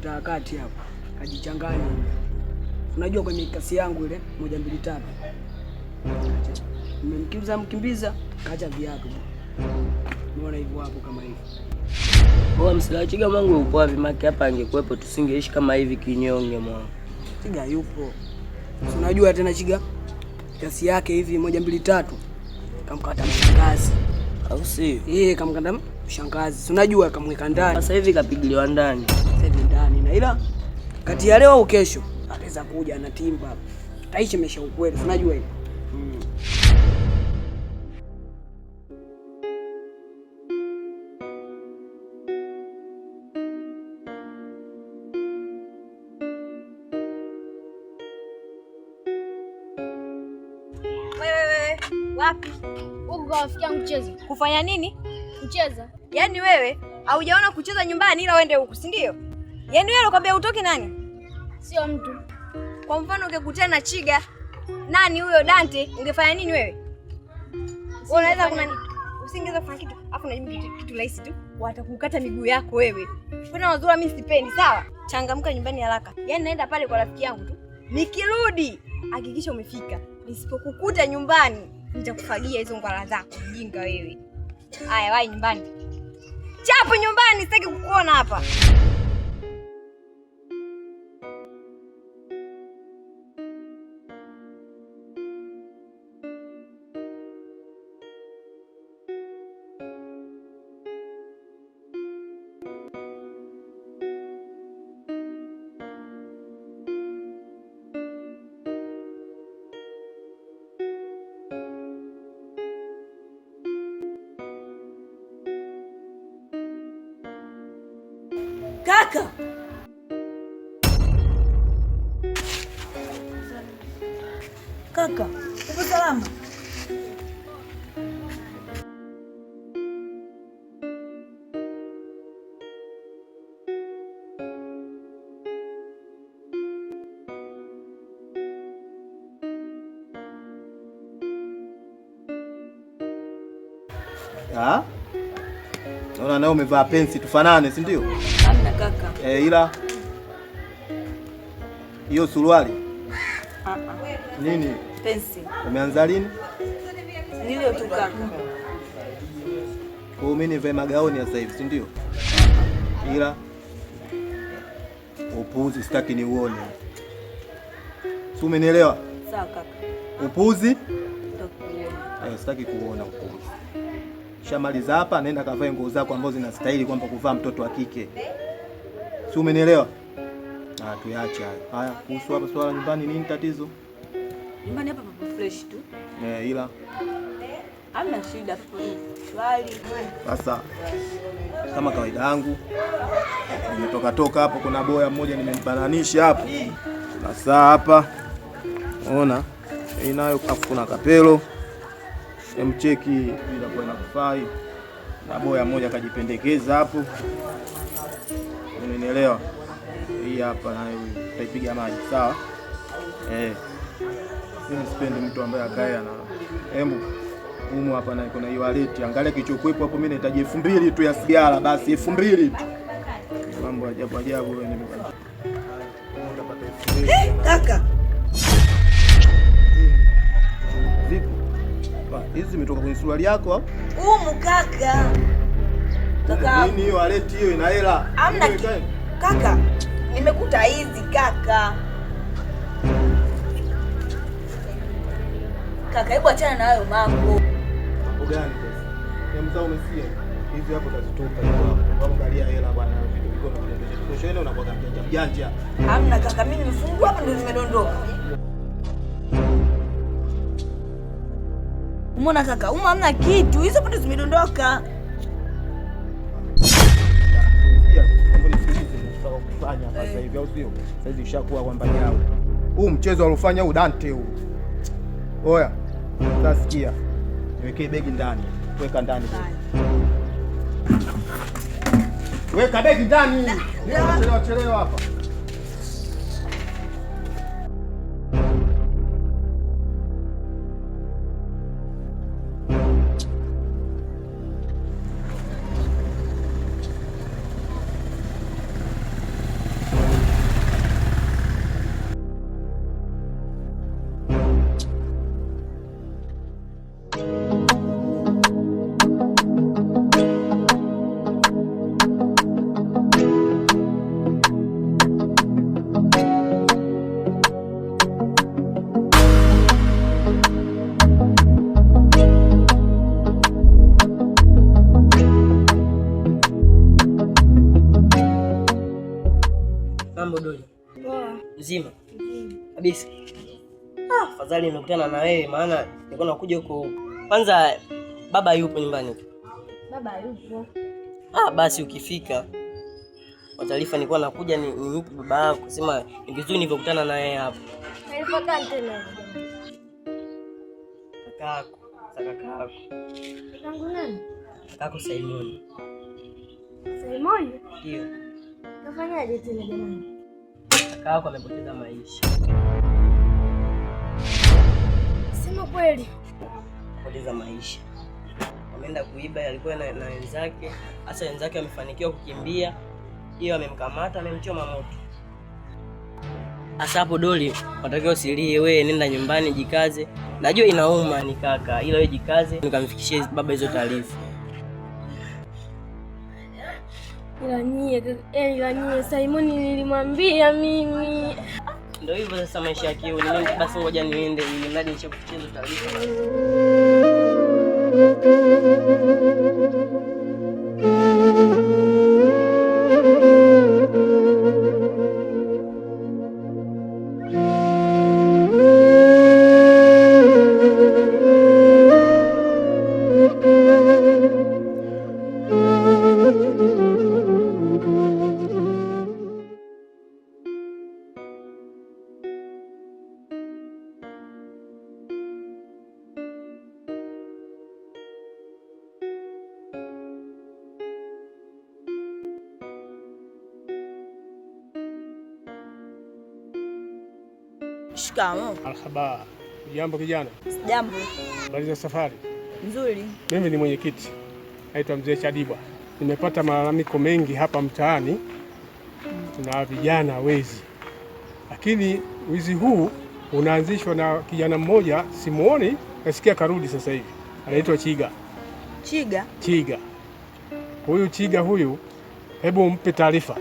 mtaa kati hapo. Kajichanganya. Unajua kwenye kasi yangu ile 1 2 3. Nimemkimbiza kaacha viatu. Unaona hivyo hapo kama hivi. Wewe msilachiga mwangu upo wapi? Maki hapa angekuepo tusingeishi kama hivi kinyonge mwangu. Chiga yupo. Si unajua tena Chiga kasi yake hivi 1 2 3. Kamkata mshangazi. Au si? Kamkata mshangazi. Si unajua kamweka ndani. Sasa hivi kapigiliwa ndani. Sasa hivi ndani na ila kati ya leo au kesho ataweza kuja na timba hapa. Taishi mesha ukweli. Si unajua hivi. Wapi? Huko kwa rafiki yangu kucheza. Kufanya nini? Kucheza. Yaani wewe haujaona kucheza nyumbani ila uende huku, si ndio? Yaani wewe unakwambia utoki nani? Sio mtu. Kwa mfano ungekutana na Chiga, nani huyo Dante, ungefanya nini wewe? Wewe unaweza kuna usingeweza kufanya kitu, afu unajua kitu rahisi tu, watakukata miguu yako wewe. Kuna wazuri mimi sipendi, sawa? Changamka nyumbani haraka. Yaani naenda pale kwa rafiki yangu tu. Nikirudi, hakikisha umefika. Nisipokukuta nyumbani, nitakufagia hizo ngwala zako, mjinga wewe. Haya, wahi nyumbani. Chapo nyumbani, sitaki kukuona hapa. Kaka. Kaka, uko salama? Naona nao umevaa pensi tufanane, si ndio? Hamna kaka. Ila hiyo suruali nini? Pensi. Umeanza lini? Nilio tu kaka. Kwa mimi nivae magaoni sasa hivi, si ndio? Ila upuzi sitaki ni uone. Si umenielewa? Sawa kaka. Upuzi? Nitakuona. Sitaki kuona upuzi. Shamaliza hapa, nenda kavae nguo zako ambazo zinastahili kwamba kuvaa mtoto wa kike. Si umenielewa? Tuache hayo. Haya, kuhusu hapa swala nyumbani nini tatizo? Nyumbani hapa papo fresh tu. Ila hamna shida swali. Sasa kama kawaida yangu nimetoka hapo, kuna boya mmoja nimembananisha hapo. Sasa hapa unaona inayo kuna kapelo mcheki bila kwenda kufai na boya mmoja kajipendekeza hapo, unanielewa? Hii hapa nayo utaipiga maji, sawa? Mimi sipendi mtu ambaye akae na humu hapa na kuna hiyo waleti. Angalia kichokwepo hapo, mimi nahitaji 2000 tu ya sigara, basi 2000 tu. Mambo ajabu ajabu wewe nimepata. Kaka. Vipi? Hizi zimetoka kwenye suruali yako au? Kaka. Kaka. Nini hiyo waleti hiyo ina hela? Hamna kaka. Nimekuta hizi kaka. Kaka, hebu achana na hayo mambo. Mambo gani sasa? Mzao umesia. Hizi hapo utazitupa hizo hapo. Angalia hela bwana, vitu viko na vitu. Kesho ile unakuwa janja. Hamna kaka, mimi nimefungua hapa ndio nimedondoka. Umeona kaka, hamna kitu. Hizo hapo ndio zimedondoka. Kufanya hapa sasa hivi au sio? Sasa hivi ishakuwa kwamba jao. Huu mchezo alofanya huu Dante huu. Oya. Sasa sikia. Niwekee begi ndani. Weka ndani. Weka begi ndani. Chelewa hapa. Mzima kabisa. Afadhali nimekutana na wewe, maana nilikuwa nakuja huko. Kwanza baba yupo nyumbani? Baba yupo. Basi ukifika kwa taarifa, nilikuwa nakuja nimpe baba yako kusema ni vizuri nilivyokutana na yeye hapo. Taarifa gani tena? Kakako. Tangu nani? Kakako Simon. Simon? Ndio. Kafanyaje tena jamani? Kakako amepoteza maisha. Sema kweli. Kupoteza maisha. Wameenda kuiba, alikuwa na wenzake. Hasa wenzake wamefanikiwa kukimbia. Hiyo amemkamata, amemchoma moto. Hasa hapo Doli, unatakiwa usilie, wewe nenda nyumbani jikaze. Najua inauma ni kaka, ila wewe jikaze nikamfikishie baba hizo taarifa. Ila nyie Simon nilimwambia mimi. Ndio hivyo sasa maisha yake hiyo. Basi ngoja niende ili mradi nishakufikishia hizo taarifa. Shikamoo. Marhaba. Jambo kijana. Jambo. Habari za safari? Nzuri. Mimi ni mwenyekiti, naitwa Mzee Chadibwa. Nimepata malalamiko mengi hapa mtaani na vijana wezi, lakini wizi huu unaanzishwa na kijana mmoja, simuoni, nasikia karudi sasa hivi, anaitwa Chiga. Chiga. Huyu Chiga huyu, hebu mpe taarifa.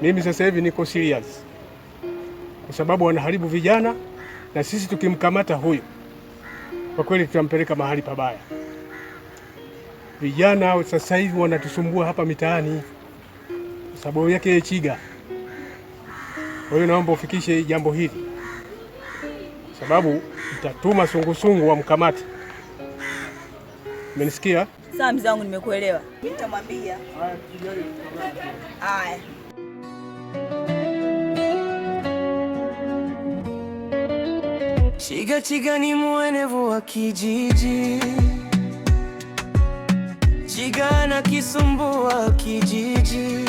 Mimi sasa hivi niko serious kwa sababu wanaharibu vijana, na sisi tukimkamata huyu kwa kweli tutampeleka mahali pabaya. Vijana sasa hivi wanatusumbua hapa mitaani kwa sababu yake Chiga. Kwa hiyo naomba ufikishe jambo hili, sababu nitatuma sungusungu wa mkamati. Umenisikia? Sawa mzee wangu, nimekuelewa. Nitamwambia. Haya. Chiga ni mwenevu wa kijiji. Chiga na kisumbua kijiji.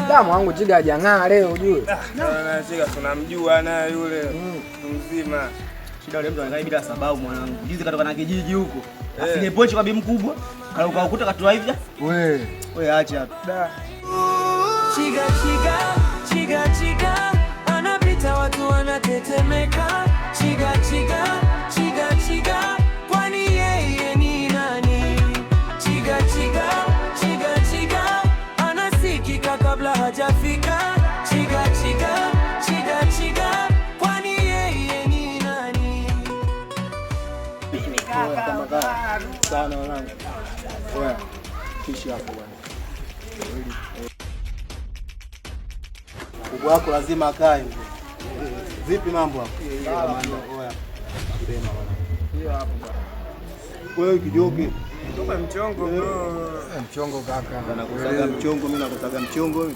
Damu wangu Chiga hajang'aa leo ujue. Chiga tunamjua naye yule mzima. Shida yule mtu anakaa bila sababu mwanangu. Juzi katoka na kijiji huko. Afike pochi kwa bibi mkubwa. Kaukuta katoa hivi. Wewe acha tu. Chiga anapita watu wanatetemeka. Chiga kwani yeye ni nani? Chiga anasikika kabla hajafika. Chiga kwani yeye ni nani? Mimi kaka sana wanangu. Oya, kishi hapo bwana. Kuku wako lazima akae. Vipi mambo hapo? Oya. Kirema bwana. Hiyo hapo bwana. Wewe kijoke. Kama mchongo bro. Mchongo kaka. Anakusaga mchongo, mimi nakusaga mchongo.